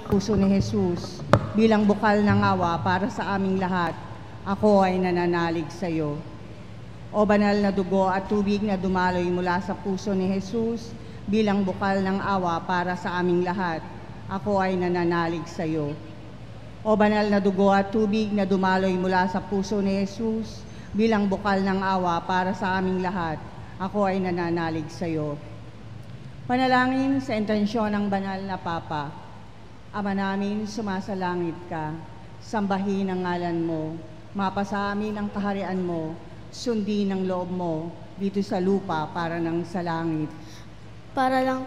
puso ni Jesus bilang bukal ng awa para sa aming lahat, ako ay nananalig sa iyo. O banal na dugo at tubig na dumaloy mula sa puso ni Jesus bilang bukal ng awa para sa aming lahat, ako ay nananalig sa iyo. O banal na dugo at tubig na dumaloy mula sa puso ni Jesus bilang bukal ng awa para sa aming lahat, ako ay nananalig sa iyo. Panalangin sa intensyon ng banal na Papa. Ama namin, sumasalangit ka, sambahin ang ngalan mo, mapasa amin ang kaharian mo, sundin ang loob mo dito sa lupa para nang sa langit. Para lang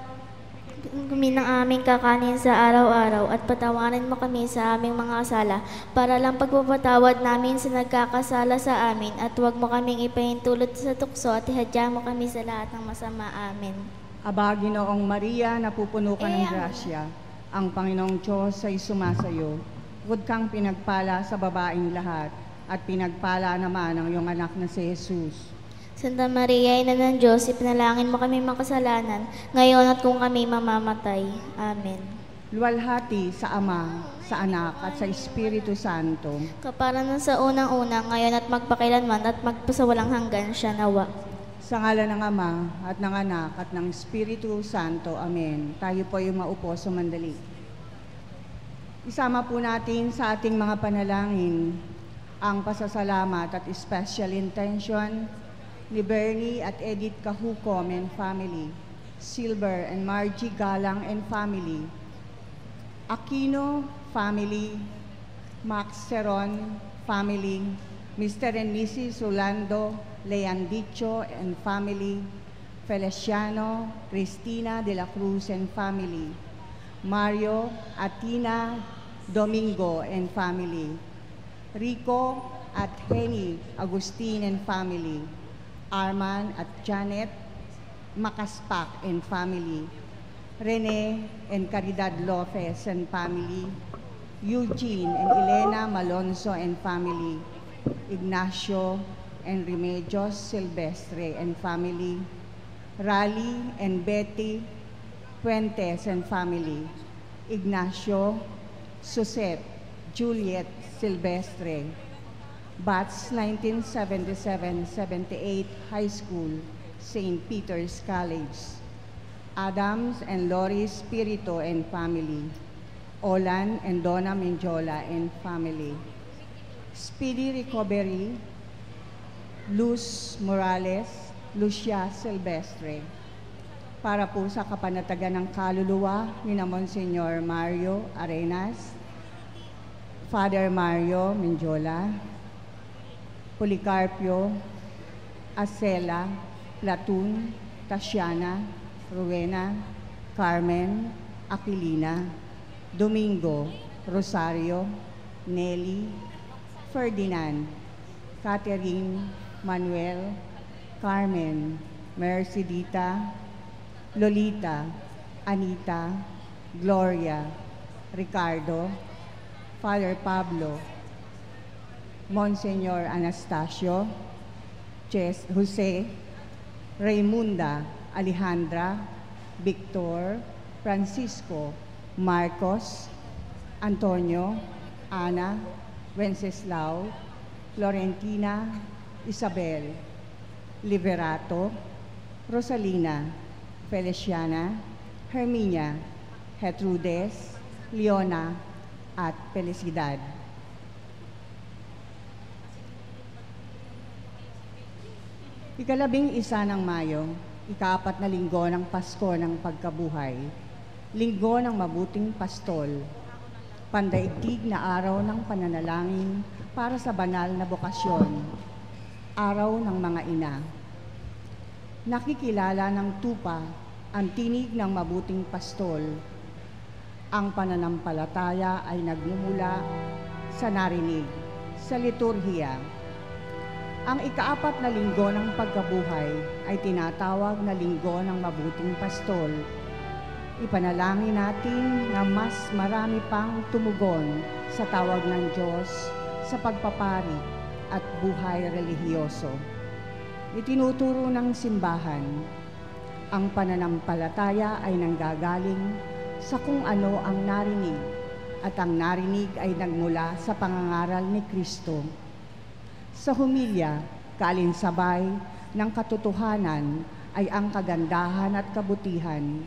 kami ng aming kakanin sa araw-araw at patawarin mo kami sa aming mga kasala para lang pagpapatawad namin sa nagkakasala sa amin at huwag mo kaming ipahintulot sa tukso at ihadya mo kami sa lahat ng masama. Amen. Aba, Ginoong Maria, napupuno ka ng grasya. Ang Panginoong Diyos ay sumasayo. Bukod kang pinagpala sa babaeng lahat at pinagpala naman ang iyong anak na si Jesus. Santa Maria, Ina ng Diyos, ipanalangin mo kami makasalanan, ngayon at kung kami mamamatay. Amen. Luwalhati sa Ama, sa Anak, at sa Espiritu Santo. Kapara na sa unang-unang, ngayon at magpakilanman at magpasawalang hanggan siya nawa. Sa ngalan ng Ama, at ng Anak, at ng Espiritu Santo. Amen. Tayo po ay maupo sumandali. Isama po natin sa ating mga panalangin ang pasasalamat at special intention ni Bernie at Edith Cahucom and family, Silver and Margie Galang and family, Aquino family, Max Seron family, Mr. and Mrs. Rolando Leandicho and family, Feliciano Cristina de la Cruz and family, Mario Atina Domingo and family, Rico at Henny Agustin and family, Arman at Janet Makaspak and family, Rene and Caridad Lopez and family, Eugene and Elena Malonzo and family, Ignacio and Remedios Silvestre and family, Rally and Betty Fuentes and family, Ignacio, Susette, Juliet Silvestre, Batch 1977-78 High School, St. Peter's College, Adams and Lori Spirito and family, Olan and Donna Menjola and family, speedy recovery, Luz Morales, Lucia Silvestre, para po sa kapanatagan ng kaluluwa ni na Monsignor Mario Arenas, Father Mario Menjola, Policarpio, Acela, Platun, Tatiana, Rowena, Carmen, Aquilina, Domingo, Rosario, Nelly, Ferdinand, Catherine, Manuel, Carmen, Mercedita, Lolita, Anita, Gloria, Ricardo, Father Pablo, Monsignor Anastasio, Jose, Raymunda, Alejandra, Victor, Francisco, Marcos, Antonio, Ana, Wenceslao, Florentina, Isabel, Liberato, Rosalina, Feliciana, Herminia, Gertrudes, Leona, at Felicidad. Ikalabing isa ng Mayo, ika-4 na linggo ng Pasko ng Pagkabuhay, linggo ng mabuting pastol, pandaigdig na araw ng pananalangin para sa banal na bokasyon, araw ng mga ina. Nakikilala ng tupa ang tinig ng mabuting pastol. Ang pananampalataya ay nagmumula sa narinig, sa liturhiya. Ang ika-4 na linggo ng pagkabuhay ay tinatawag na linggo ng mabuting pastol. Ipanalangin natin na mas marami pang tumugon sa tawag ng Diyos sa pagpapari at buhay relihiyoso. Itinuturo ng simbahan, ang pananampalataya ay nanggagaling sa kung ano ang narinig at ang narinig ay nagmula sa pangangaral ni Kristo. Sa humilya, kaalinsabay ng katotohanan ay ang kagandahan at kabutihan.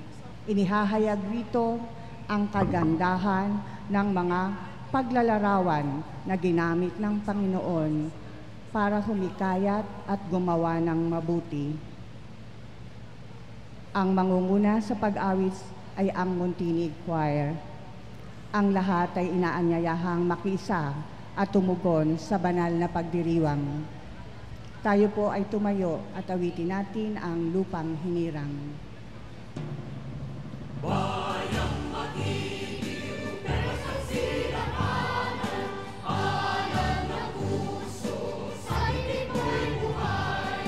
Inihahayag rito ang kagandahan ng mga paglalarawan na ginamit ng Panginoon para humikayat at gumawa ng mabuti. Ang mangunguna sa pag-awit ay ang Muntinig Choir. Ang lahat ay inaanyayahang makisa at tumugon sa banal na pagdiriwang. Tayo po ay tumayo at awitin natin ang Lupang Hinirang. Bayang magiliw, pero sa silanganan, alal ng puso, sa ibig mo'y buhay.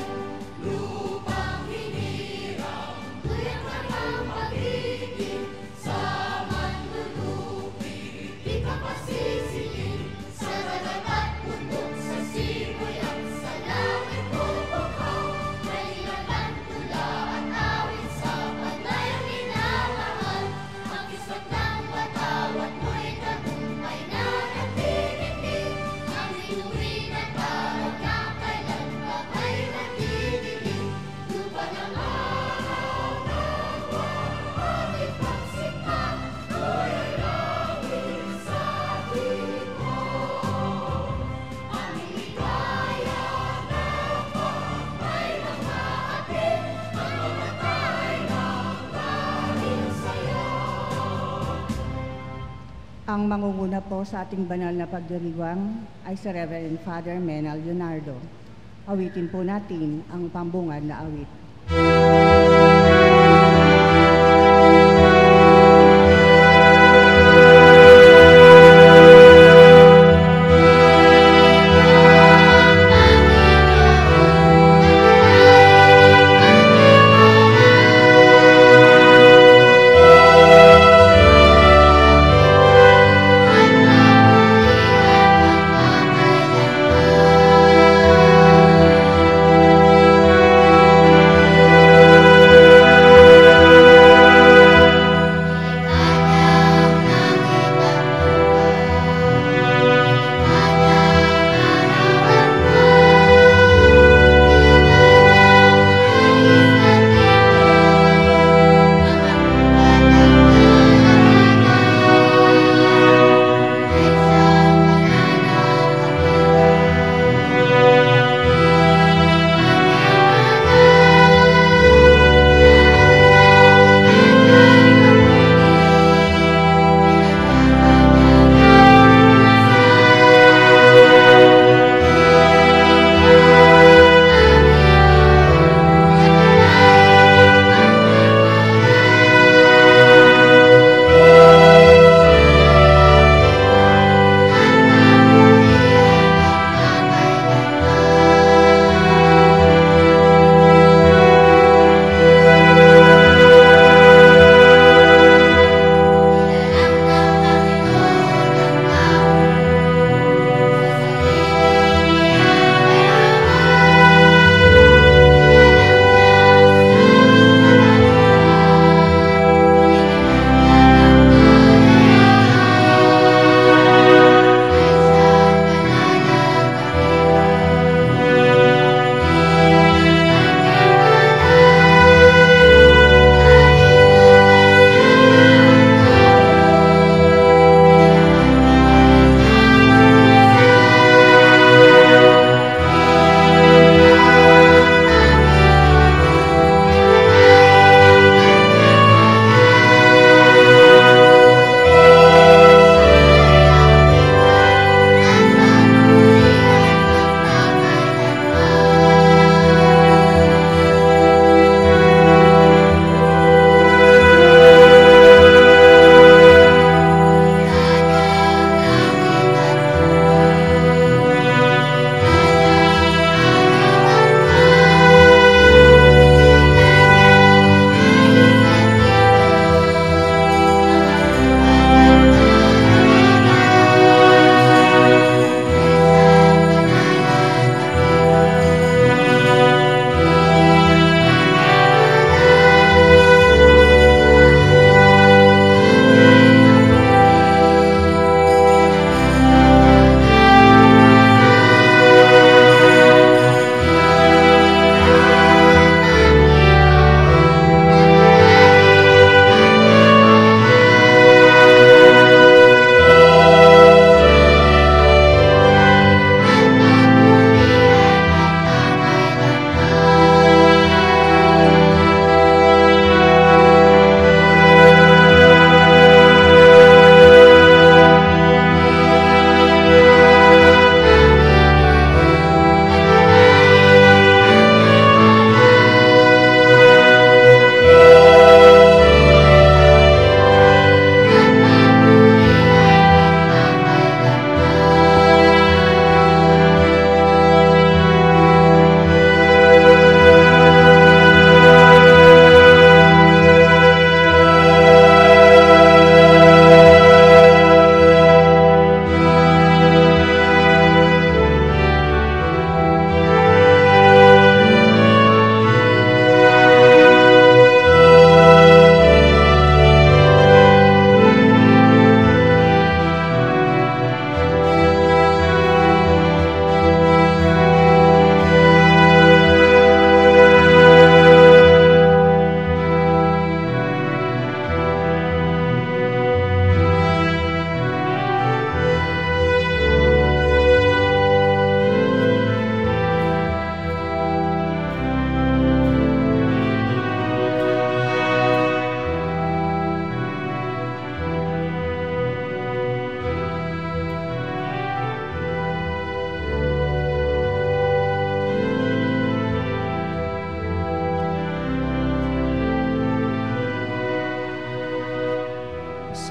Lupang hinirang, tuyang ka ng pag-ibig, sa manlulupi, di ka pasisingin, sa dagat at bundok, sa simoy at sa langit bubukhaw, may inatan tula at awit sa panay ang minamahal. Ang kismat ng watawat mo'y tagumpay na nagtitigil, ang inuwi na tawag na kailan pa kay nagdidilig. Lupa ng araw na ating pagsikap, tuya'y langit sa tikong. Aming ligaya na pagpay ng maatin, ang mamatay ng dahil sa'yo. Ang mangunguna po sa ating banal na pagdiriwang ay si Reverend Father Menal Leonardo. Awitin po natin ang pambungad na awit. Ang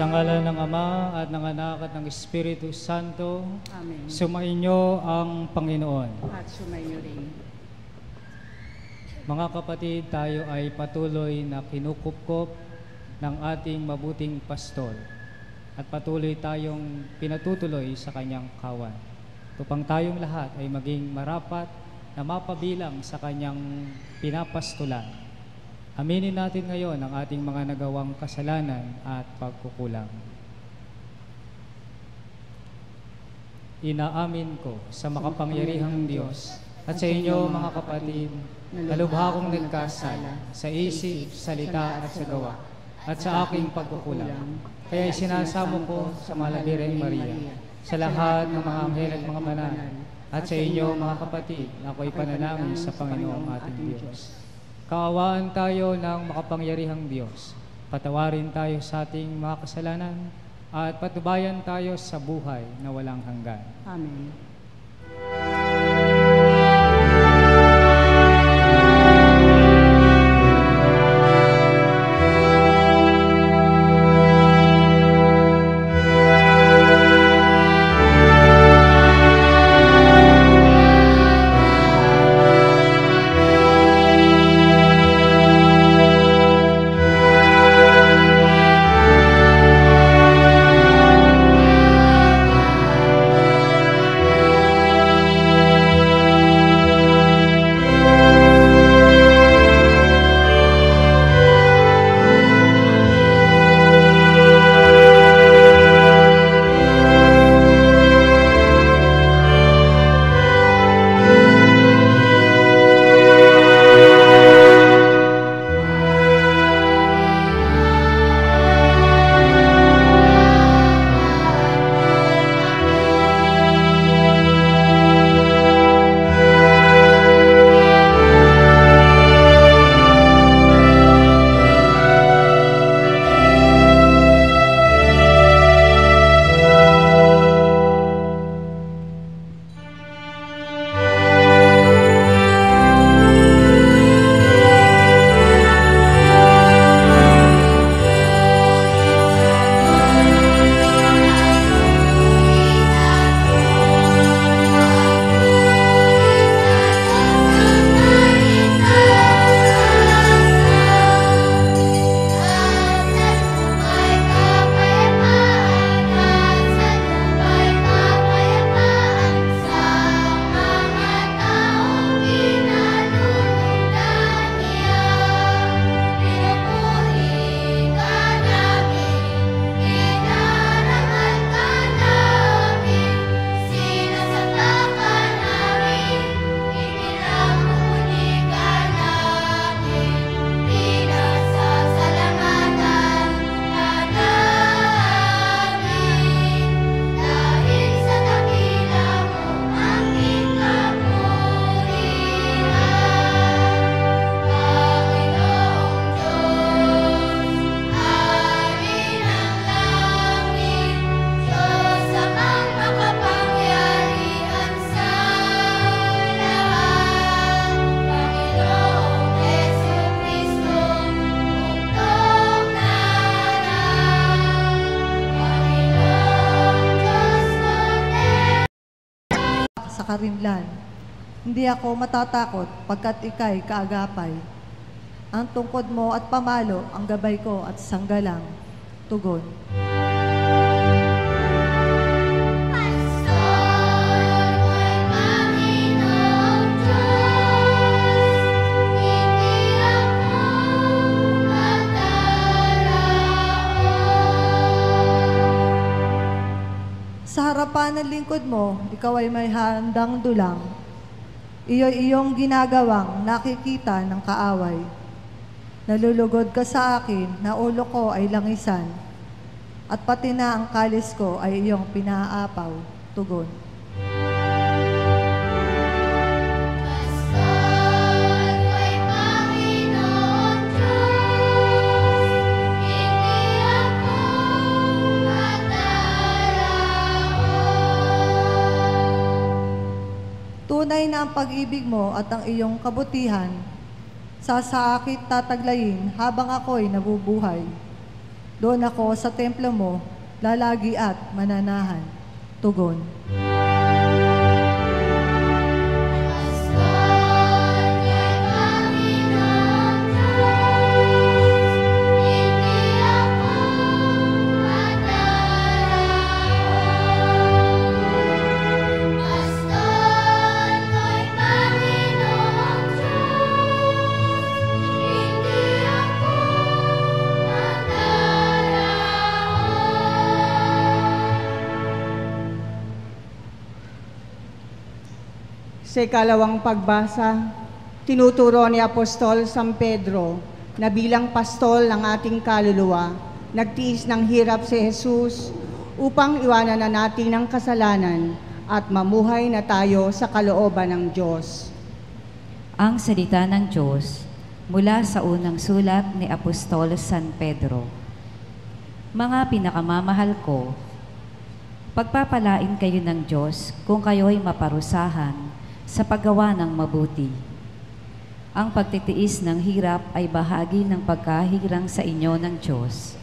Sa ngalan ng Ama at ng Anak at ng Espiritu Santo, Amen. sumainyo ang Panginoon. At sumayo rin. Mga kapatid, tayo ay patuloy na kinukupkop ng ating mabuting pastor at patuloy tayong pinatutuloy sa kanyang kawan. Upang tayong lahat ay maging marapat na mapabilang sa kanyang pinapastulan. Aminin natin ngayon ang ating mga nagawang kasalanan at pagkukulang. Inaamin ko sa makapangyarihang Diyos at sa inyo mga kapatid, na lubha kong nagkasala sa isip, salita at sa gawa at sa aking pagkukulang. Kaya isinasamo ko sa Malabireng Maria, sa lahat ng mga anghel at mga banal, at sa inyo mga kapatid, na ako'y panalangin sa Panginoong ating Diyos. Kaawaan tayo ng makapangyarihang Diyos. Patawarin tayo sa ating mga kasalanan at patubayan tayo sa buhay na walang hanggan. Amen. Sa karimlan. Hindi ako matatakot pagkat ika'y kaagapay. Ang tungkod mo at pamalo, ang gabay ko at sanggalang. Tugon. Sa harapan ng lingkod mo, ikaw ay may handang dulang. Iyo'y iyong ginagawang nakikita ng kaaway. Nalulugod ka sa akin na ulo ko ay langisan, at pati na ang kalis ko ay iyong pinaapaw. Tugon. Tunay na ang pag-ibig mo at ang iyong kabutihan, sa akit tataglayin habang ako'y nabubuhay. Doon ako sa templo mo, lalagi at mananahan. Tugon. Sa ikalawang pagbasa, tinuturo ni Apostol San Pedro na bilang pastol ng ating kaluluwa, nagtiis ng hirap si Jesus upang iwanan na natin ang kasalanan at mamuhay na tayo sa kalooban ng Diyos. Ang salita ng Diyos mula sa unang sulat ni Apostol San Pedro. Mga pinakamamahal ko, pagpapalain kayo ng Diyos kung kayo'y maparusahan sa paggawa ng mabuti. Ang pagtitiis ng hirap ay bahagi ng pagkahirang sa inyo ng Diyos.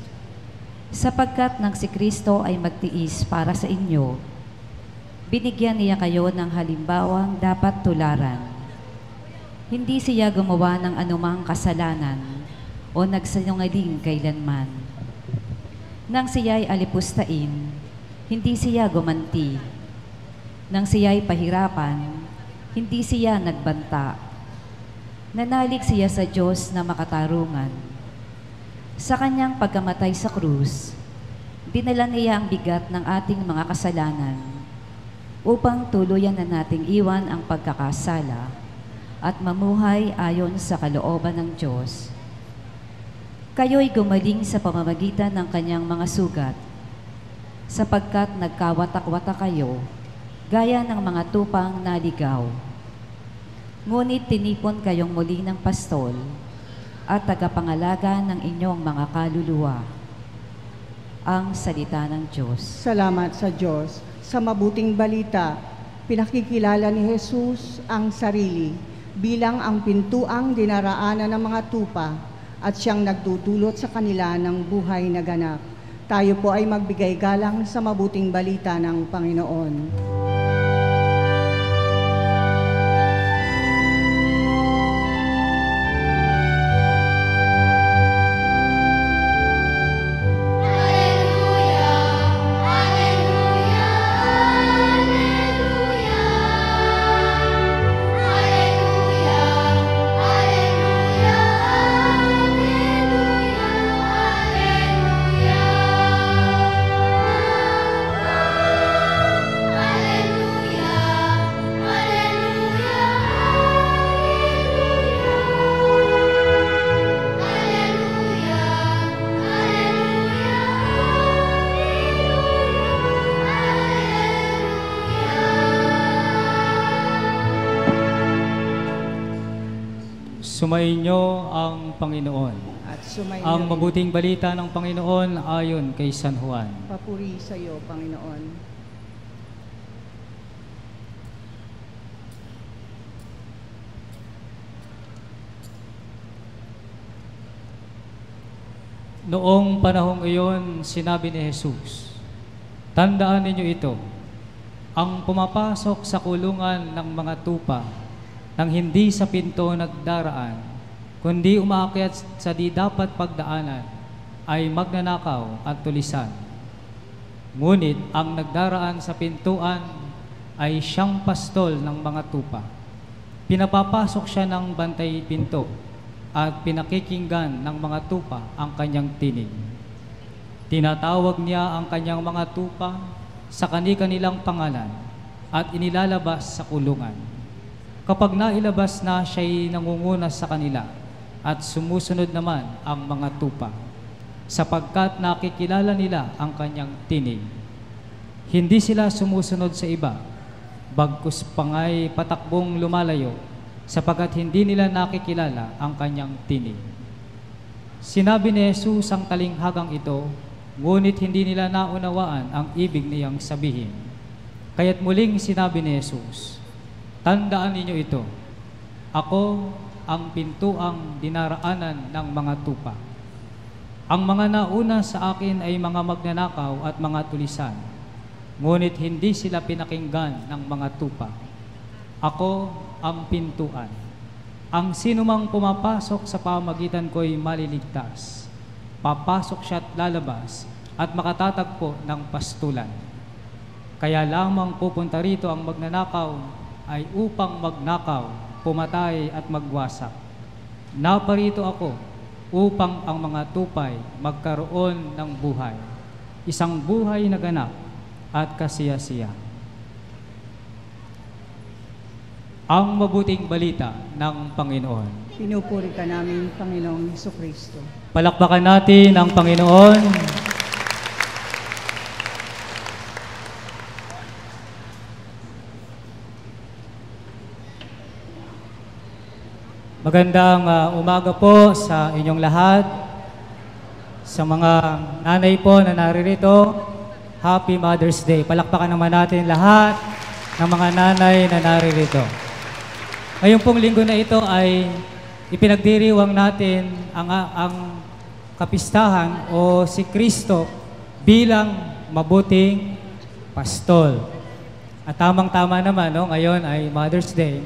Sapagkat nang si Kristo ay magtiis para sa inyo, binigyan niya kayo ng halimbawang dapat tularan. Hindi siya gumawa ng anumang kasalanan o nagsinungaling kailanman. Nang siya'y alipustain, hindi siya gumanti. Nang siya'y pahirapan, hindi siya nagbanta. Nanalig siya sa Diyos na makatarungan. Sa kanyang pagkamatay sa krus, dinala niya ang bigat ng ating mga kasalanan upang tuluyan na nating iwan ang pagkakasala at mamuhay ayon sa kalooban ng Diyos. Kayo'y gumaling sa pamamagitan ng kanyang mga sugat, sapagkat nagkawatak-watak kayo gaya ng mga tupang naligaw. Ngunit tinipon kayong muli ng pastol at tagapangalaga ng inyong mga kaluluwa. Ang salita ng Diyos. Salamat sa Diyos. Sa mabuting balita, pinakikilala ni Jesus ang sarili bilang ang pintuang dinaraanan ng mga tupa at siyang nagdudulot sa kanila ng buhay na ganap. Tayo po ay magbigay galang sa mabuting balita ng Panginoon. Sumainyo ang Panginoon. At sumainyo Ang rin. mabuting balita ng Panginoon ayon kay San Juan. Papuri sa iyo, Panginoon. Noong panahong iyon, sinabi ni Jesus, "Tandaan ninyo ito, ang pumapasok sa kulungan ng mga tupa nang hindi sa pinto nagdaraan, kundi umaakyat sa di dapat pagdaanan, ay magnanakaw at tulisan. Ngunit ang nagdaraan sa pintuan ay siyang pastol ng mga tupa. Pinapapasok siya ng bantay pinto at pinakikinggan ng mga tupa ang kanyang tinig. Tinatawag niya ang kanyang mga tupa sa kani-kanilang pangalan at inilalabas sa kulungan. Kapag nailabas na, siya'y nangunguna sa kanila at sumusunod naman ang mga tupa, sapagkat nakikilala nila ang kanyang tinig. Hindi sila sumusunod sa iba, bagkus pangay patakbong lumalayo, sapagkat hindi nila nakikilala ang kanyang tinig." Sinabi ni Jesus ang talinghagang ito, ngunit hindi nila naunawaan ang ibig niyang sabihin. Kaya't muling sinabi ni Jesus, "Tandaan ninyo ito, ako ang pintuang dinaraanan ng mga tupa. Ang mga nauna sa akin ay mga magnanakaw at mga tulisan, ngunit hindi sila pinakinggan ng mga tupa. Ako ang pintuan. Ang sinumang pumapasok sa pamagitan ko'y maliligtas. Papasok siya at lalabas at makatatagpo ng pastulan. Kaya lamang pupunta rito ang magnanakaw ay upang magnakaw, pumatay at magwasak. Naparito ako upang ang mga tupay magkaroon ng buhay, isang buhay na ganap at kasiyasiya. Ang mabuting balita ng Panginoon. Pinupuri ka namin, Panginoong Hesukristo. Palakpakan natin ang Panginoon. Magandang umaga po sa inyong lahat. Sa mga nanay po na naririto, Happy Mother's Day. Palakpakan naman natin lahat ng mga nanay na naririto. Ngayong pong linggo na ito ay ipinagdiriwang natin ang kapistahan o si Kristo bilang mabuting pastol. At tamang-tama naman, no? Ngayon ay Mother's Day.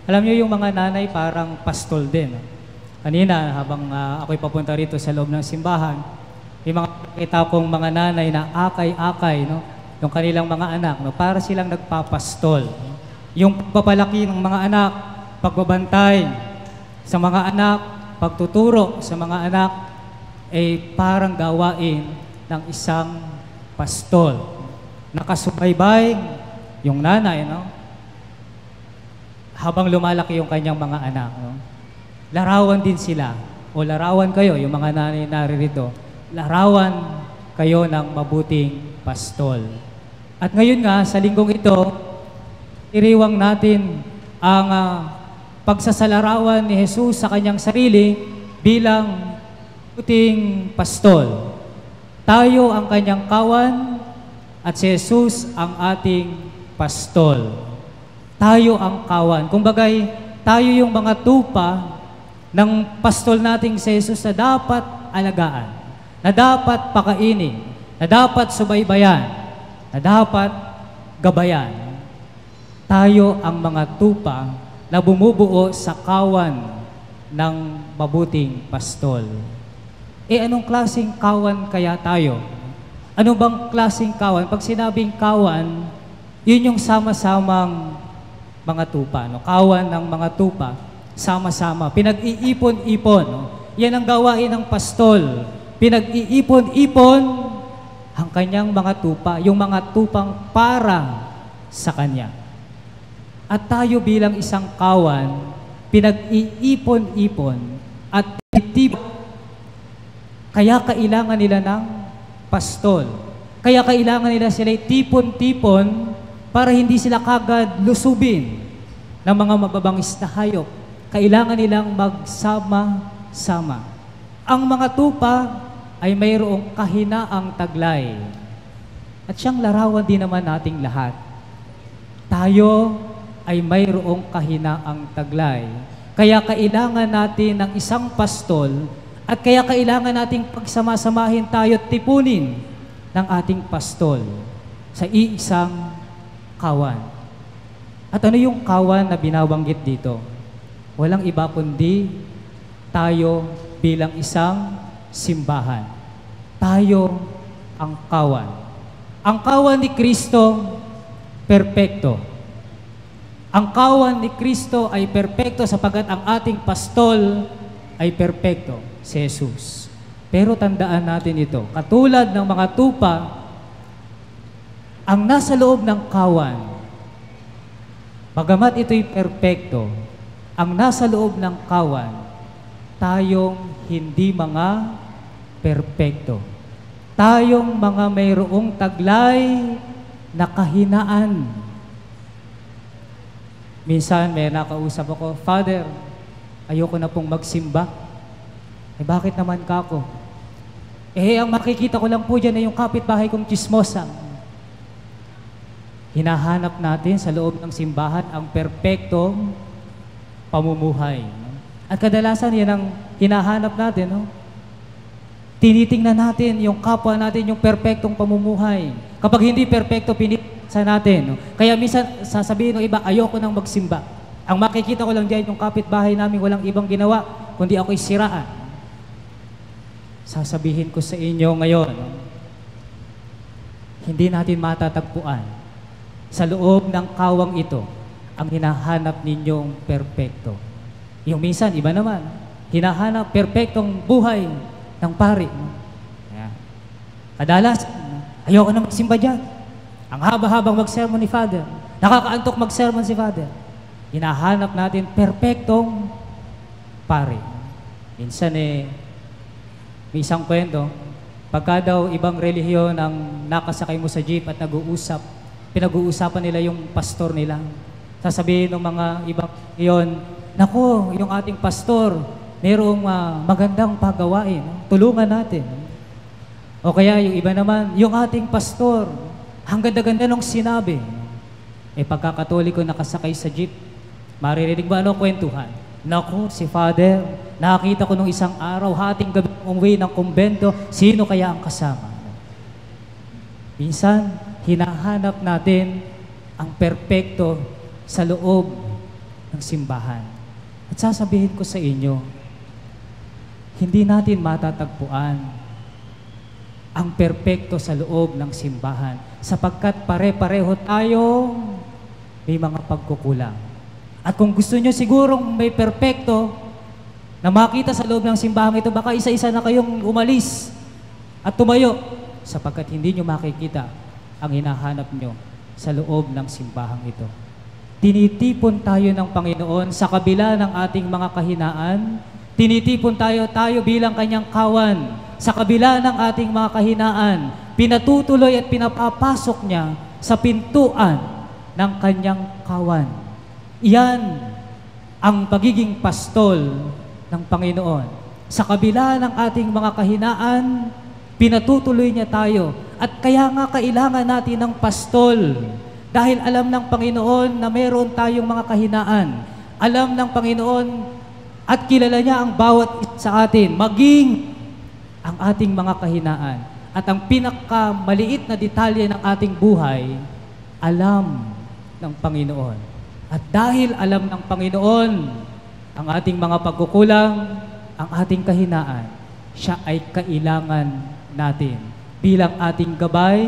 Alam niyo yung mga nanay parang pastol din. No? Kanina habang ako'y papunta rito sa loob ng simbahan, may mga nakita kong mga nanay na akay-akay, no? Yung kanilang mga anak, no? Para silang nagpapastol. Yung papalaki ng mga anak, pagbabantay sa mga anak, pagtuturo sa mga anak, ay parang gawain ng isang pastol. Nakasubaybay yung nanay, no? Habang lumalaki yung kanyang mga anak, no? Larawan din sila, o larawan kayo, yung mga nanay naririto, larawan kayo ng mabuting pastol. At ngayon nga, sa linggong ito, iriwang natin ang pagsasalarawan ni Jesus sa kanyang sarili bilang mabuting pastol. Tayo ang kanyang kawan at si Jesus ang ating pastol. Tayo ang kawan. Kumbagay, tayo yung mga tupa ng pastol nating si Jesus na dapat alagaan, na dapat pakainin, na dapat subaybayan, na dapat gabayan. Tayo ang mga tupa na bumubuo sa kawan ng mabuting pastol. Anong klaseng kawan kaya tayo? Ano bang klaseng kawan? Pag sinabing kawan, yun yung sama-samang mga tupa. No? Kawan ng mga tupa, sama-sama. Pinag-iipon-ipon. No? Yan ang gawain ng pastol. Pinag-iipon-ipon ang kanyang mga tupa, yung mga tupang para sa kanya. At tayo bilang isang kawan, pinag-iipon-ipon at titibay. Kaya kailangan nila ng pastol. Kaya kailangan nila sila tipon-tipon para hindi sila kagad lusubin ng mga mababangis na hayop. Kailangan nilang magsama-sama. Ang mga tupa ay mayroong kahinaang taglay. At siyang larawan din naman nating lahat. Tayo ay mayroong kahinaang taglay. Kaya kailangan natin ng isang pastol at kaya kailangan nating pagsama-samahin tayo at tipunin ng ating pastol sa iisang kawan. At ano yung kawan na binabanggit dito? Walang iba kundi tayo bilang isang simbahan. Tayo ang kawan. Ang kawan ni Kristo, perpekto. Ang kawan ni Kristo ay perpekto sapagkat ang ating pastol ay perpekto, si Jesus. Pero tandaan natin ito, katulad ng mga tupa, ang nasa loob ng kawan, bagamat ito'y perpekto, ang nasa loob ng kawan, tayong hindi mga perpekto. Tayong mga mayroong taglay na kahinaan. Minsan may nakausap ako, Father, ayoko na pong magsimba. Bakit naman kako? Ang makikita ko lang po dyan ay yung kapitbahay kong chismosa. Hinahanap natin sa loob ng simbahan ang perpektong pamumuhay. At kadalasan yan ang hinahanap natin. No? Tinitingnan natin yung kapwa natin, yung perpektong pamumuhay. Kapag hindi perpekto, pinipisa natin. No? Kaya minsan, sasabihin ng iba, ayoko nang magsimba. Ang makikita ko lang diyan, yung kapitbahay namin walang ibang ginawa, kundi ako'y siraan. Sasabihin ko sa inyo ngayon, no? Hindi natin matatagpuan sa loob ng kawang ito ang hinahanap ninyong perpekto. Yung minsan, iba naman, hinahanap perpektong buhay ng pari. Ayan. Kadalas, ayoko na magsimba dyan. Ang haba-habang mag-sermon ni Father. Nakakaantok mag-sermon si Father. Hinahanap natin perpektong pari. Minsan may isang kwento, pagka daw ibang relihiyon ang nakasakay mo sa jeep at nag-uusap, pinag-uusapan nila yung pastor nila. Sasabihin ng mga ibang relihiyon, naku, yung ating pastor, mayroong magandang paggawain. Tulungan natin. O kaya yung iba naman, yung ating pastor, ang ganda-ganda nung sinabi. Pagkakatoliko nakasakay sa jeep, maririnig ba ano kwentuhan? Naku, si Father, nakakita ko nung isang araw, hating gabi umuwi ng kumbento, sino kaya ang kasama? Minsan, hinahanap natin ang perpekto sa loob ng simbahan. At sasabihin ko sa inyo, hindi natin matatagpuan ang perpekto sa loob ng simbahan sapagkat pare-pareho tayong may mga pagkukulang. At kung gusto nyo sigurong may perpekto na makita sa loob ng simbahan ito, baka isa-isa na kayong umalis at tumayo sapagkat hindi nyo makikita ang hinahanap nyo sa loob ng simbahan ito. Tinitipon tayo ng Panginoon sa kabila ng ating mga kahinaan. Tinitipon tayo bilang kanyang kawan sa kabila ng ating mga kahinaan. Pinatutuloy at pinapapasok niya sa pintuan ng kanyang kawan. Iyan ang pagiging pastol ng Panginoon. Sa kabila ng ating mga kahinaan, pinatutuloy niya tayo. At kaya nga kailangan natin ng pastol. Dahil alam ng Panginoon na meron tayong mga kahinaan. Alam ng Panginoon at kilala niya ang bawat isa sa atin, maging ang ating mga kahinaan. At ang pinakamaliit na detalye ng ating buhay, alam ng Panginoon. At dahil alam ng Panginoon ang ating mga pagkukulang, ang ating kahinaan, siya ay kailangan natin bilang ating gabay,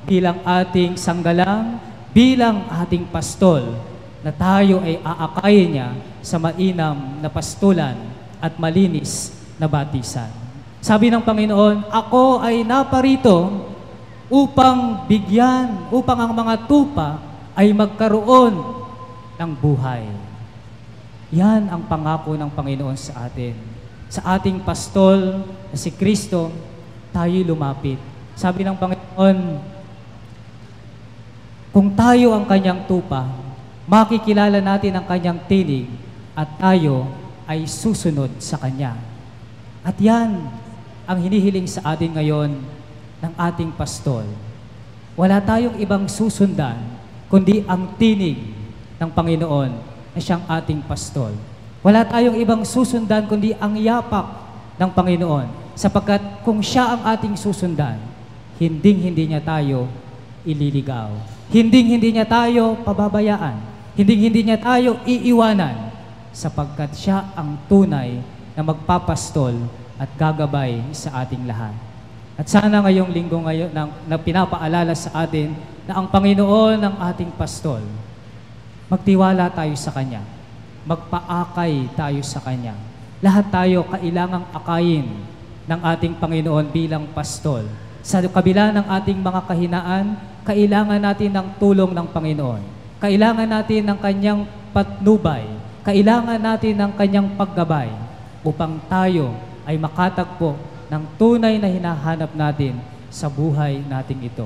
bilang ating sanggalang, bilang ating pastol, na tayo ay aakayin niya sa mainam na pastulan at malinis na batisan. Sabi ng Panginoon, ako ay naparito upang bigyan, upang ang mga tupa ay magkaroon ng buhay. Yan ang pangako ng Panginoon sa atin. Sa ating pastol na si Kristo, tayo lumapit. Sabi ng Panginoon, kung tayo ang kanyang tupa, makikilala natin ang kanyang tinig at tayo ay susunod sa kanya. At yan ang hinihiling sa atin ngayon ng ating pastol. Wala tayong ibang susundan kundi ang tinig ng Panginoon na siyang ating pastol. Wala tayong ibang susundan kundi ang yapak ng Panginoon sapagkat kung siya ang ating susundan, hinding-hindi niya tayo ililigaw. Hinding-hindi niya tayo pababayaan. Hinding-hindi niya tayo iiwanan sapagkat siya ang tunay na magpapastol at gagabay sa ating lahat. At sana ngayong linggo ngayon na pinapaalala sa atin na ang Panginoon ang ating pastol. Magtiwala tayo sa Kanya. Magpaakay tayo sa Kanya. Lahat tayo kailangang akayin ng ating Panginoon bilang pastol. Sa kabila ng ating mga kahinaan, kailangan natin ng tulong ng Panginoon. Kailangan natin ng Kanyang patnubay. Kailangan natin ng Kanyang paggabay upang tayo ay makatagpo ng tunay na hinahanap natin sa buhay nating ito.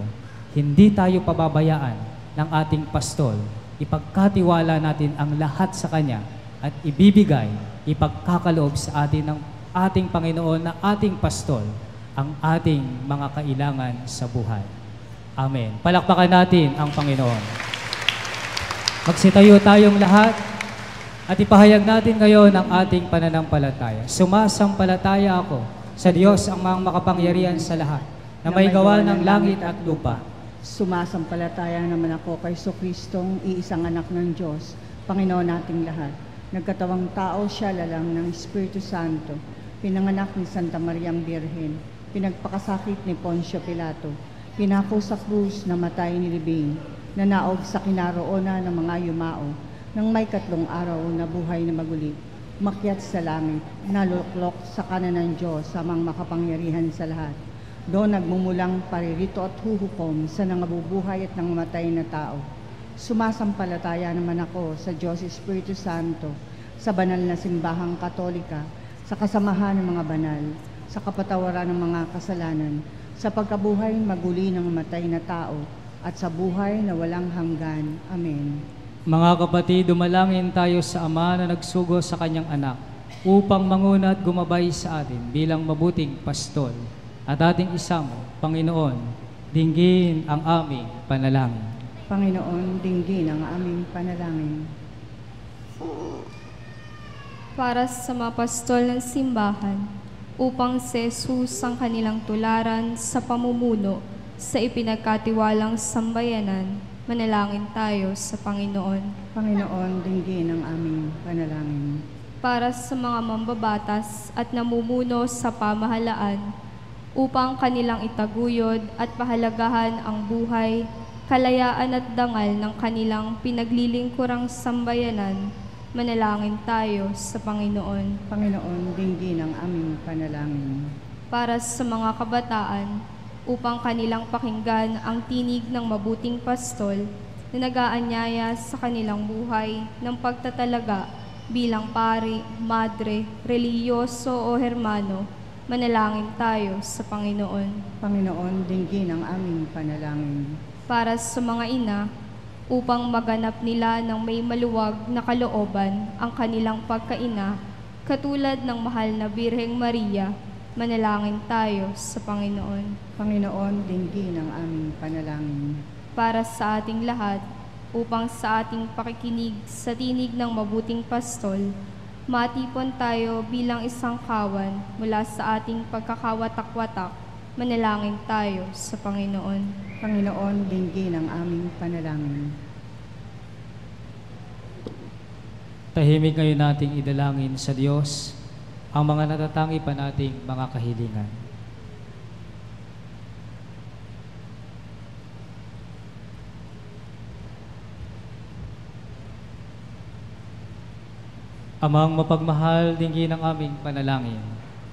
Hindi tayo pababayaan ng ating pastol. Ipagkatiwala natin ang lahat sa Kanya at ibibigay, ipagkakaloob sa atin ng ating Panginoon na ating pastol ang ating mga kailangan sa buhay. Amen. Palakpakan natin ang Panginoon. Magsitayo tayong lahat at ipahayag natin ngayon ang ating pananampalataya. Sumasampalataya ako sa Diyos ang mga makapangyarihan sa lahat, na may gawa ng langit at lupa. Sumasampalataya naman ako kay Kristong iisang anak ng Diyos, Panginoon nating lahat. Nagkatawang tao siya lalang ng Espiritu Santo, pinanganak ni Santa Mariang Birhen, pinagpakasakit ni Poncio Pilato, pinako sa krus, namatay ni Libing, nanaog sa kinaroonan ng mga yumao, nang may 3 araw na buhay na maguli, umakyat sa langit, naluklok sa kanan ng Diyos sa mga makapangyarihan sa lahat. Doon nagmumulang paririto at huhukom sa nangabubuhay at nangamatay na tao. Sumasampalataya naman ako sa Diyos Espiritu Santo, sa banal na simbahang katolika, sa kasamahan ng mga banal, sa kapatawaran ng mga kasalanan, sa pagkabuhay maguli ng matay na tao, at sa buhay na walang hanggan. Amen. Mga kapatid, dumalangin tayo sa Ama na nagsugo sa kanyang anak upang manguna at gumabay sa atin bilang mabuting pastol. At ating isamo, Panginoon, dinggin ang aming panalangin. Panginoon, dinggin ang aming panalangin. Para sa mga pastol ng simbahan, upang si Jesus ang kanilang tularan sa pamumuno sa ipinagkatiwalang sambayanan, manalangin tayo sa Panginoon. Panginoon, dinggin ang aming panalangin. Para sa mga mambabatas at namumuno sa pamahalaan, upang kanilang itaguyod at pahalagahan ang buhay, kalayaan at dangal ng kanilang pinaglilingkurang sambayanan, manalangin tayo sa Panginoon. Panginoon, dinggin ang aming panalangin. Para sa mga kabataan, upang kanilang pakinggan ang tinig ng mabuting pastol na nag-aanyaya sa kanilang buhay ng pagtatalaga bilang pari, madre, reliyoso o hermano, manalangin tayo sa Panginoon. Panginoon, dinggin ang aming panalangin. Para sa mga ina, upang maganap nila ng may maluwag na kalooban ang kanilang pagkaina, katulad ng mahal na Birheng Maria, manalangin tayo sa Panginoon. Panginoon, dinggin ang aming panalangin. Para sa ating lahat, upang sa ating pakikinig sa tinig ng mabuting pastol, matipon tayo bilang isang kawan mula sa ating pagkakawatak-watak, manalangin tayo sa Panginoon. Panginoon, dinggin ang aming panalangin. Tahimik ngayon nating idalangin sa Diyos ang mga natatangi pa nating mga kahilingan. Amang mapagmahal, dinggin ang aming panalangin.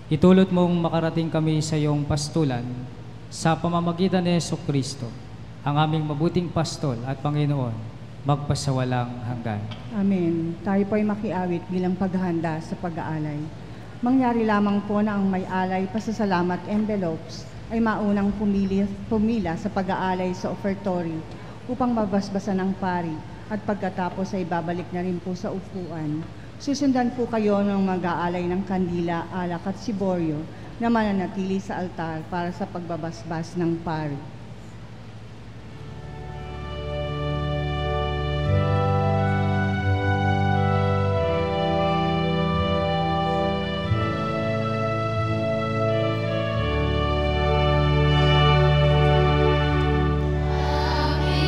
Itulot mong makarating kami sa iyong pastulan sa pamamagitan ni Jesucristo, ang aming mabuting pastol at Panginoon, magpasawalang hanggan. Amen. Tayo po ay makiawit bilang paghahanda sa pag-aalay. Mangyari lamang po na ang may alay, pasasalamat envelopes ay maunang pumila sa pag-aalay sa offertory upang mabasbasan ng pari at pagkatapos ay babalik na rin po sa upuan. Susundan po kayo ng mag-aalay ng kandila, alak at siboryo na mananatili sa altar para sa pagbabasbas ng pari. Aming alay sa'yo, Panginoon. Ang tinapay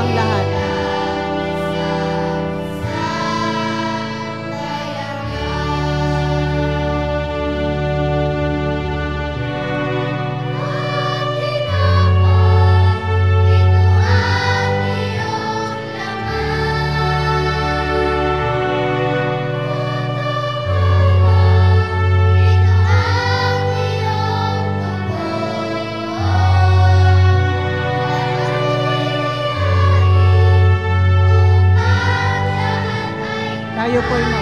ang lahat. Tayo po'y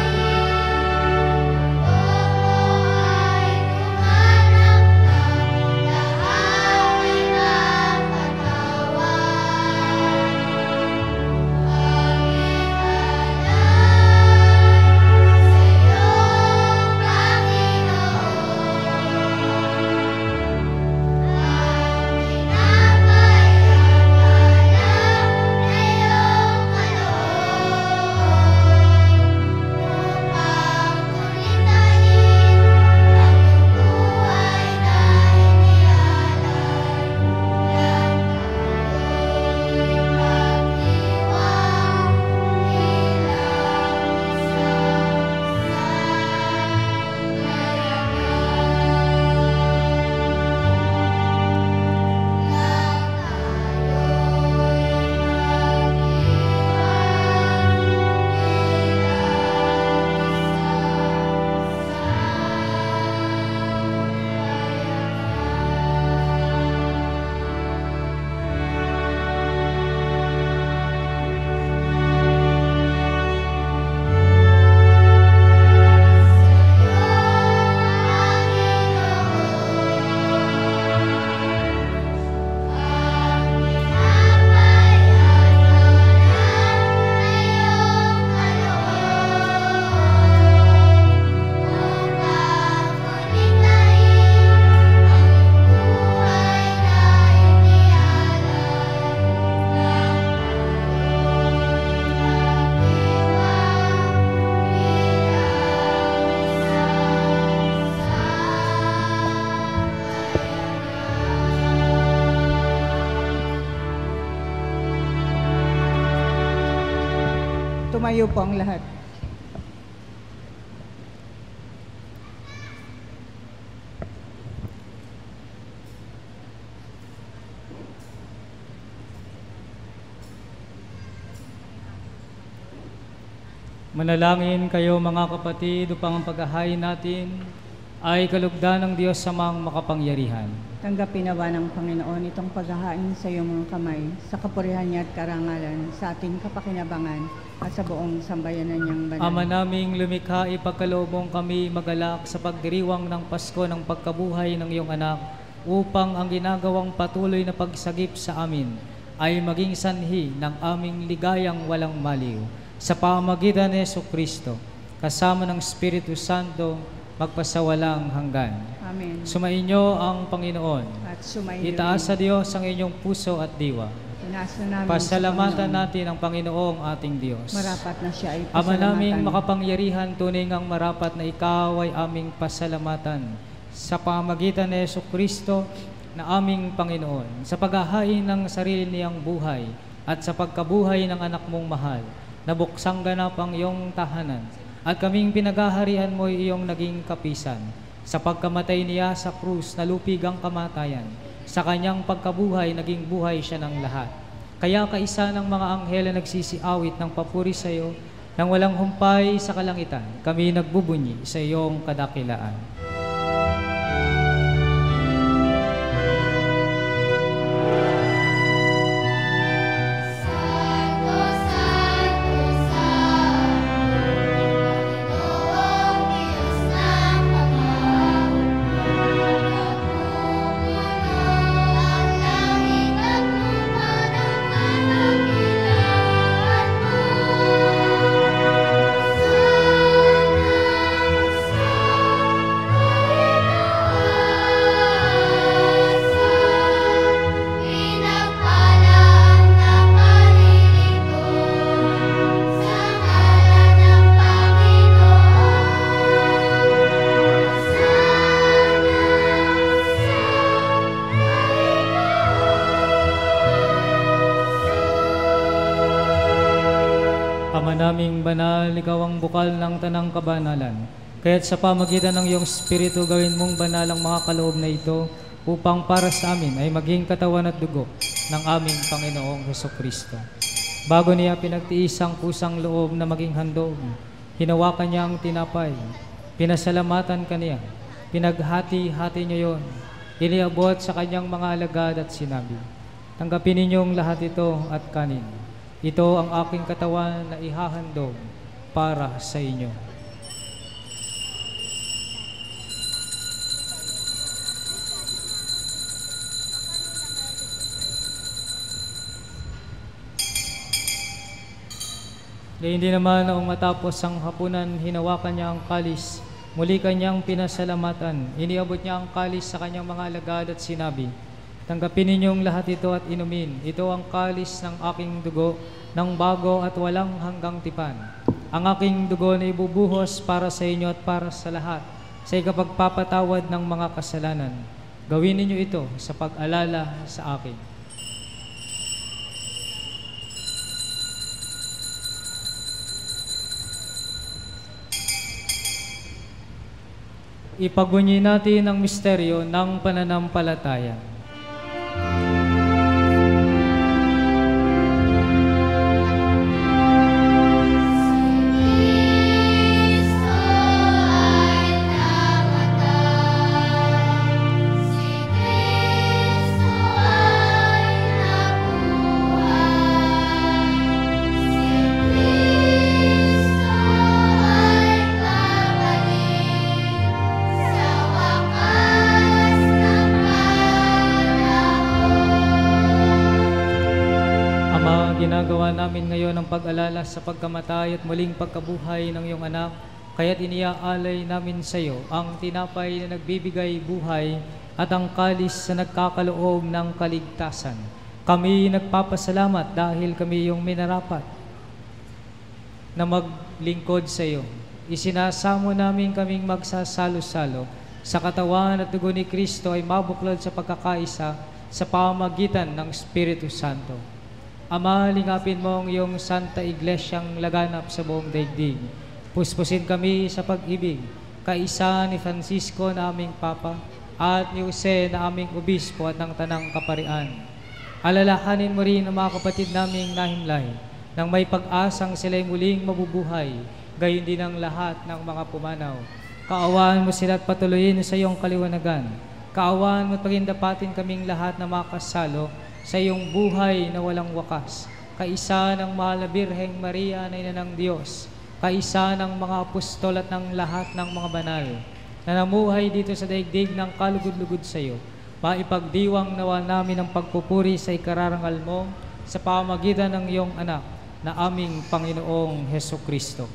tumayo po ang lahat. Manalangin kayo mga kapatid upang ang paghahain natin ay kalugdan ng Diyos sa mga makapangyarihan. Tanggapin nawa ng Panginoon itong paghahain sa iyong mga kamay, sa kapurihan niya at karangalan, sa ating kapakinabangan at sa buong sambayanan niyang banal. Ama naming lumikha, ipagkaloob kami magalak sa pagdiriwang ng Pasko ng pagkabuhay ng iyong anak, upang ang ginagawang patuloy na pagsagip sa amin ay maging sanhi ng aming ligayang walang maliw. Sa pamamagitan ni Jesucristo, kasama ng Espiritu Santo, magpasawalang hanggan. Amen. Sumainyo ang Panginoon. At sumainyo Itaas sa Diyos ang inyong puso at diwa. Inaasa namin Pasalamatan sa Panginoon. natin ang Panginoong ating Diyos. Marapat na siya ay Ama naming pasalamatan. makapangyarihan, tunay ngang marapat na ikaw ay aming pasalamatan sa pamamagitan ni Jesucristo na aming Panginoon, sa paghahain ng sarili niyang buhay at sa pagkabuhay ng anak mong mahal, nabuksang ganap ang iyong tahanan, at kaming pinaghaharian mo iyong naging kapisan. Sa pagkamatay niya sa krus, nalupig ang kamatayan. Sa kanyang pagkabuhay, naging buhay siya ng lahat. Kaya kaisa ng mga anghel na nagsisiawit ng papuri sa iyo, nang walang humpay sa kalangitan, kami nagbubunyi sa iyong kadakilaan. Ama naming banal, ikaw ang bukal ng tanang kabanalan. Kaya't sa pamagitan ng iyong Espiritu, gawin mong banal ang mga kaloob na ito upang para sa amin ay maging katawan at dugo ng aming Panginoong Hesukristo. Bago niya pinagtiis ang pusang loob na maging handog, hinawakan niya ang tinapay, pinasalamatan kaniya, pinaghati-hati niya yon, iniabot sa kanyang mga alagad at sinabi, "Tanggapin ninyong lahat ito at kanin. Ito ang aking katawan na ihahandog para sa inyo." Gayun din naman noong matapos ang hapunan, hinawakan niya ang kalis, muli kanyang pinasalamatan, iniabot niya ang kalis sa kanyang mga alagad at sinabi, "Tanggapin ninyong lahat ito at inumin. Ito ang kalis ng aking dugo, ng bago at walang hanggang tipan. Ang aking dugo na ibubuhos para sa inyo at para sa lahat, sa ikapagpapatawad ng mga kasalanan. Gawin ninyo ito sa pag-alala sa akin." Ipagunyi natin ang misteryo ng pananampalataya. Ginagawa namin ngayon ang pag-alala sa pagkamatay at muling pagkabuhay ng iyong anak, kaya't iniaalay namin sa iyo ang tinapay na nagbibigay buhay at ang kalis na nagkakaloob ng kaligtasan. Kami nagpapasalamat dahil kami yung minarapat na maglingkod sa iyo. Isinasamo namin kaming magsasalo-salo sa katawan at dugo ni Kristo ay mabuklod sa pagkakaisa sa pamamagitan ng Espiritu Santo. Ama, lingapin mo ang iyong Santa Iglesyang laganap sa buong daigdig. Puspusin kami sa pag-ibig, kaisa ni Francisco na aming Papa, at ni Jose na aming Obispo at ng Tanang Kaparian. Alalahanin mo rin ang mga kapatid naming nahimlay, nang may pag-asang sila'y muling mabubuhay, gayon din ang lahat ng mga pumanaw. Kaawaan mo sila at patuloyin sa iyong kaliwanagan. Kaawaan mo at pagindapatin kaming lahat na makasalo sa iyong buhay na walang wakas, kaisa ng mahal na Birheng Maria na ina ng Diyos, kaisa ng mga apostol at ng lahat ng mga banal, na namuhay dito sa daigdig ng kalugod-lugod sa iyo, maipagdiwang nawa namin ang pagpupuri sa ikararangal mo sa pamamagitan ng iyong anak na aming Panginoong Hesukristo.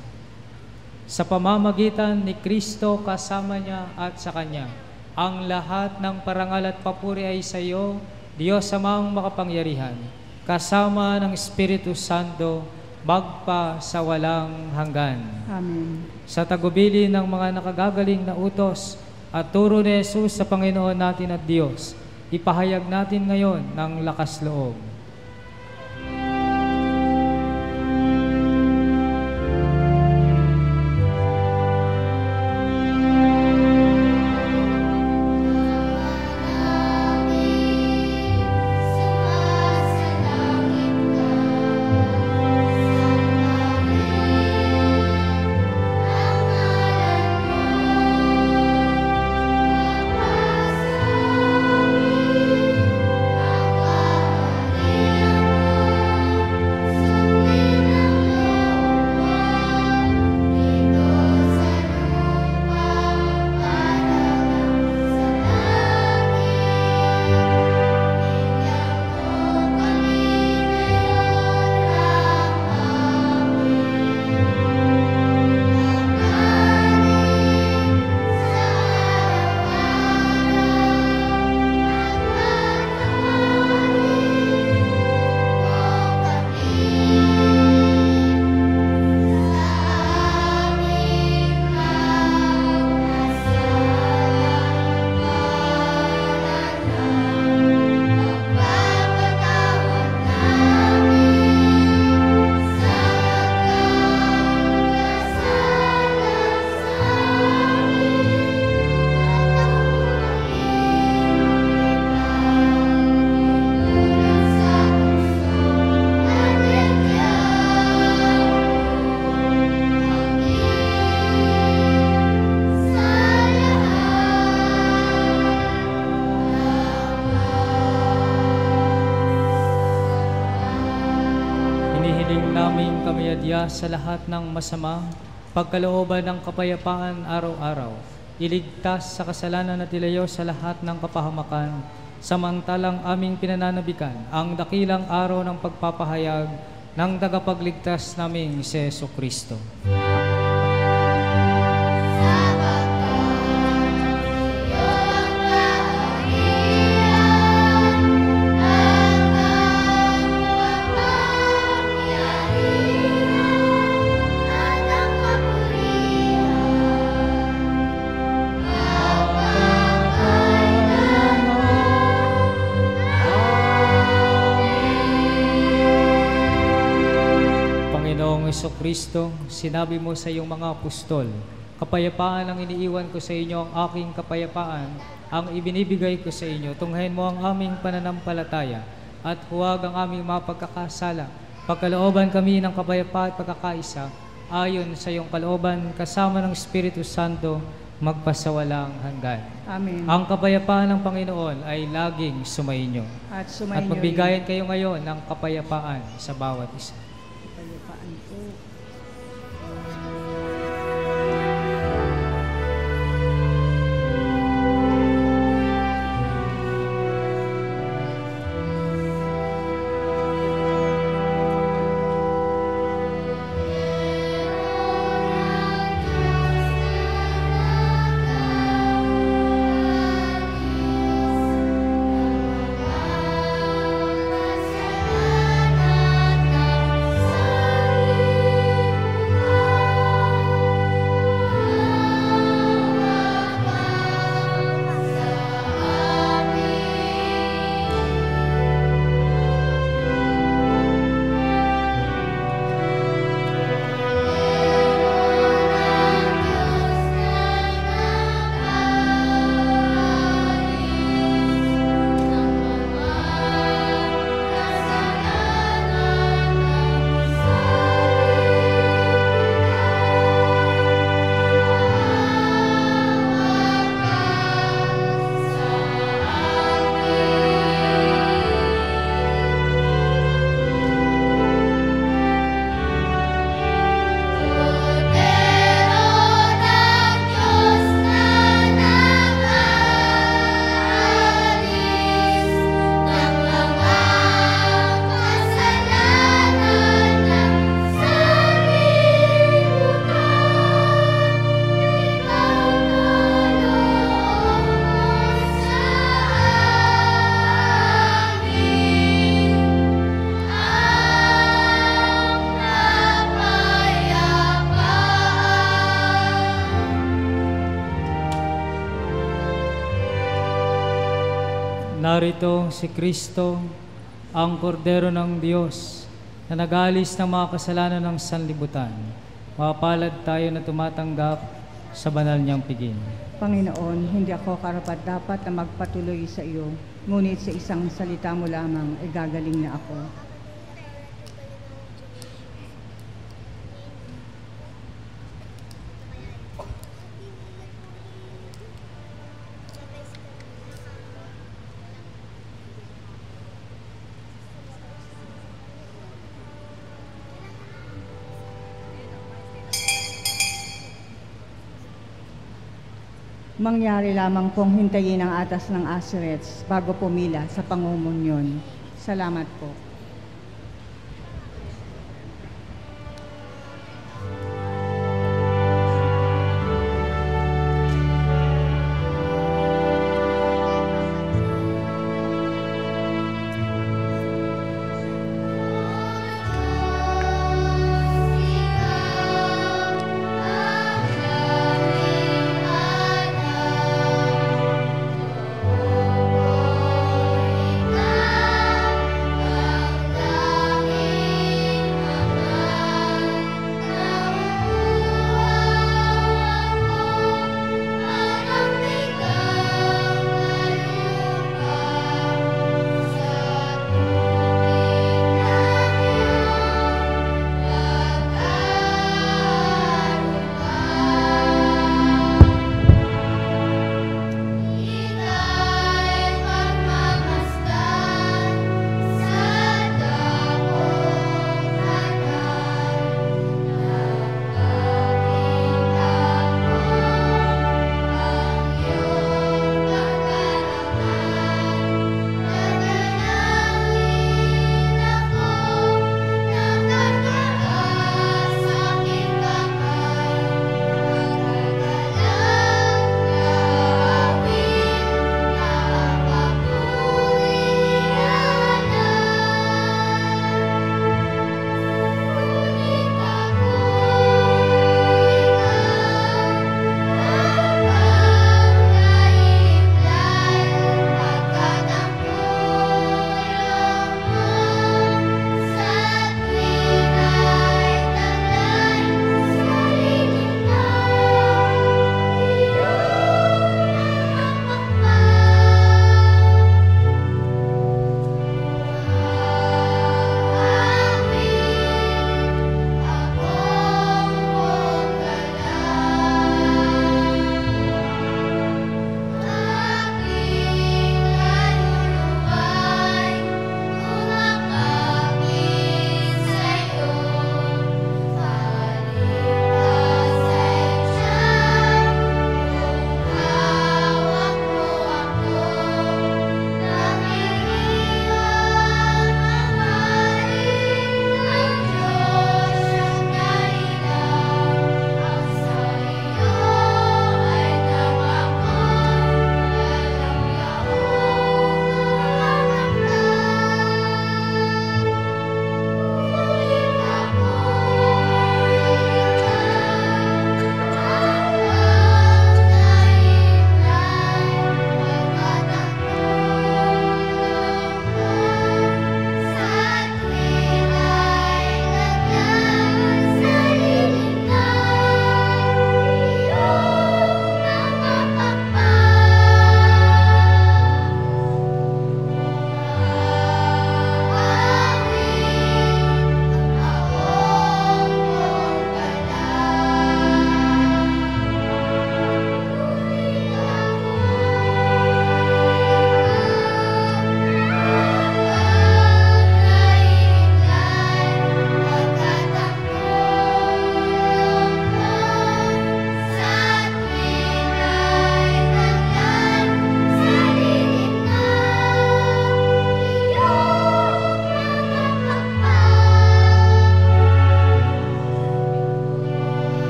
Sa pamamagitan ni Kristo kasama niya at sa Kanya, ang lahat ng parangal at papuri ay sa iyo, Diyos Amang makapangyarihan, kasama ng Espiritu Santo, magpa sa walang hanggan. Amen. Sa tagubili ng mga nakagagaling na utos at turo ni Jesus sa Panginoon natin at Diyos, ipahayag natin ngayon ng lakas loob. Ang namin kami adya sa lahat ng masama, pagkalooban ng kapayapaan araw-araw. Iligtas sa kasalanan at ilayo sa lahat ng kapahamakan, samantalang aming pinananabikan ang dakilang araw ng pagpapahayag ng tagapagligtas naming si Jesucristo. Kristo, sinabi mo sa iyong mga apostol, kapayapaan ang iniiwan ko sa inyo, ang aking kapayapaan ang ibinibigay ko sa inyo. Tunghayin mo ang aming pananampalataya at huwag ang aming mga pagkakasala. Pagkalooban kami ng kapayapaan at pagkakaisa, ayon sa iyong kalooban, kasama ng Espiritu Santo, magpasawalang hanggan. Amen. Ang kapayapaan ng Panginoon ay laging sumainyo. At At magbigayan kayo ngayon ng kapayapaan sa bawat isa. Kapayapaan po. Narito si Kristo, ang kordero ng Diyos, na nag-alis ng mga kasalanan ng sanlibutan. Mapalad tayo na tumatanggap sa banal niyang piging. Panginoon, hindi ako karapat-dapat na magpatuloy sa iyo, ngunit sa isang salita mo lamang ay gagaling na ako. Mangyari lamang pong hintayin ang atas ng Asherets bago pumila sa pangumunyon. Salamat po. Ikaw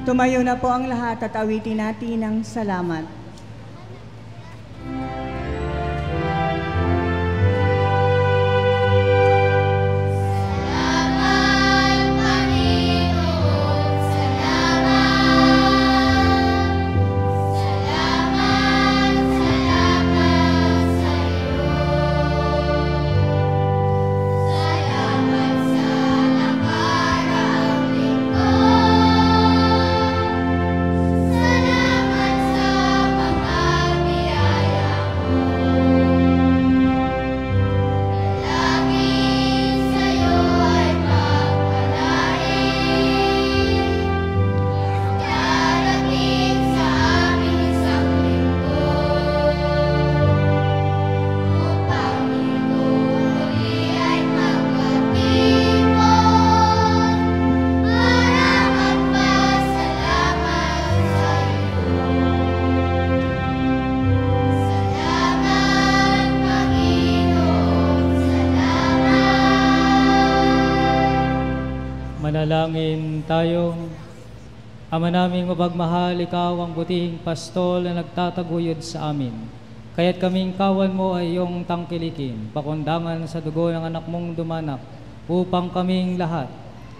Tumayo na po ang lahat at awitin natin ang salamat. Salamat, Panginoon, salamat. Salamat, salamat sa iyo. Salamat sa nakaraang lingkod. Salamat sa mga biyaya mo. Dalangin sa'yo ay pagpalain. Darating sa aming isang linggo, upang ito muli ay magkatipon para magpasalamat sa'yo. Salamat, Panginoon, salamat. Manalangin tayo. Ama naming mapagmahal, ikaw ang butihing pastol na nagtataguyod sa amin. Kaya't kaming kawan mo ay iyong tangkilikin, pakundangan sa dugo ng anak mong dumanak, upang kaming lahat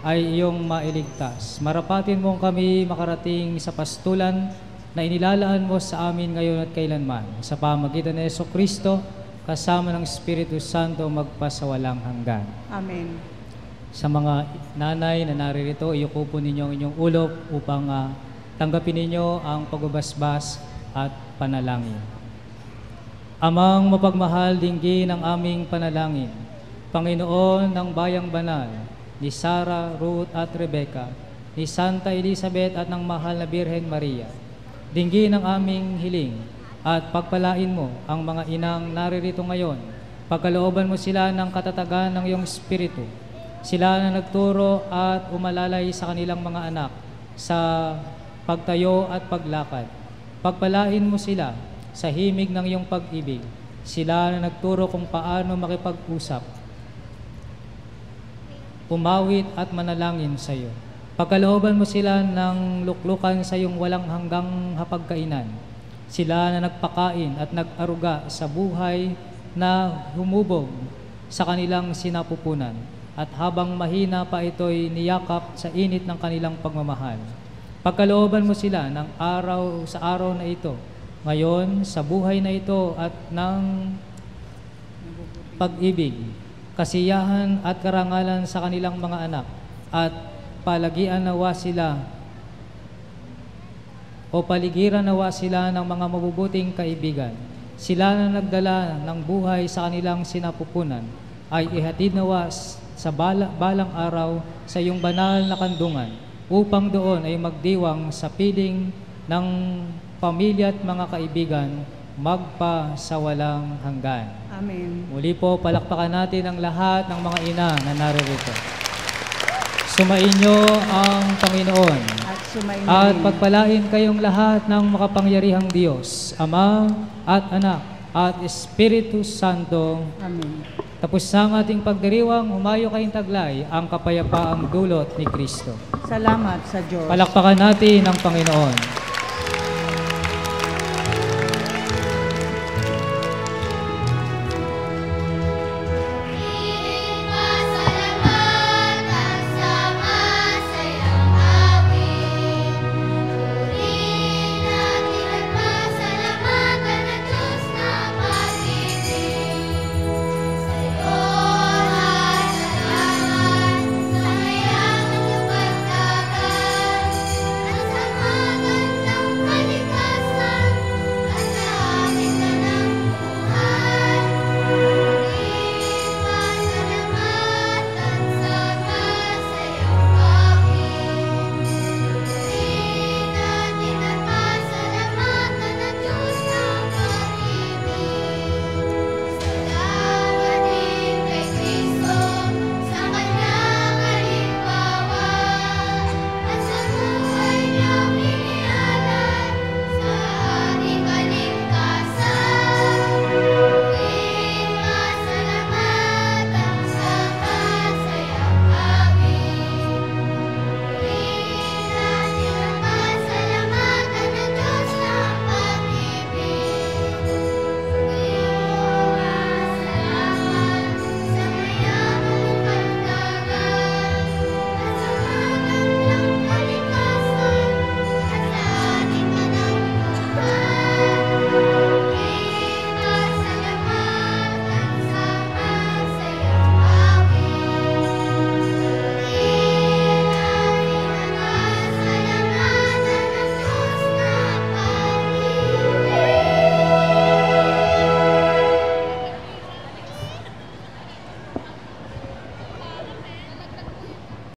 ay iyong mailigtas. Marapatin mong kami makarating sa pastulan na inilalaan mo sa amin ngayon at kailanman. Sa pamagitan ni Jesucristo, kasama ng Espiritu Santo, magpasawalang hanggan. Amen. Sa mga nanay na naririto, iyuko po ninyo ang inyong ulo upang tanggapin ninyo ang pagbabasbas at panalangin. Amang mapagmahal, dinggin ang aming panalangin. Panginoon ng Bayang Banal, ni Sarah, Ruth at Rebecca, ni Santa Elizabeth at ng mahal na Birhen Maria, dinggin ang aming hiling at pagpalain mo ang mga inang naririto ngayon. Pagkalooban mo sila ng katatagan ng iyong Espiritu. Sila na nagturo at umalalay sa kanilang mga anak sa pagtayo at paglakad. Pagpalain mo sila sa himig ng iyong pag-ibig. Sila na nagturo kung paano makipag-usap, umawit at manalangin sa iyo. Pagkalooban mo sila ng luklukan sa iyong walang hanggang hapagkainan. Sila na nagpakain at nag-aruga sa buhay na humubog sa kanilang sinapupunan. At habang mahina pa ito'y niyakap sa init ng kanilang pagmamahal. Pagkalooban mo sila ng araw sa araw na ito, ngayon sa buhay na ito at ng pag-ibig, kasiyahan at karangalan sa kanilang mga anak, at palagian nawa sila o paligiran nawa sila ng mga mabubuting kaibigan. Sila na nagdala ng buhay sa kanilang sinapupunan ay ihatid nawa sa balang araw sa iyong banal na kandungan, upang doon ay magdiwang sa piling ng pamilya at mga kaibigan magpasawalang hanggan. Amen. Muli po, palakpakan natin ang lahat ng mga ina na naririto. Sumainyo ang Panginoon At sumayin at din. pagpalain kayong lahat ng makapangyarihang Diyos, Ama at Anak at Espiritu Santo. Amen. Tapos na ang ating pagdiriwang, humayo kayong taglay ang kapayapaang dulot ni Kristo. Salamat sa Diyos. Palakpakan natin ang Panginoon.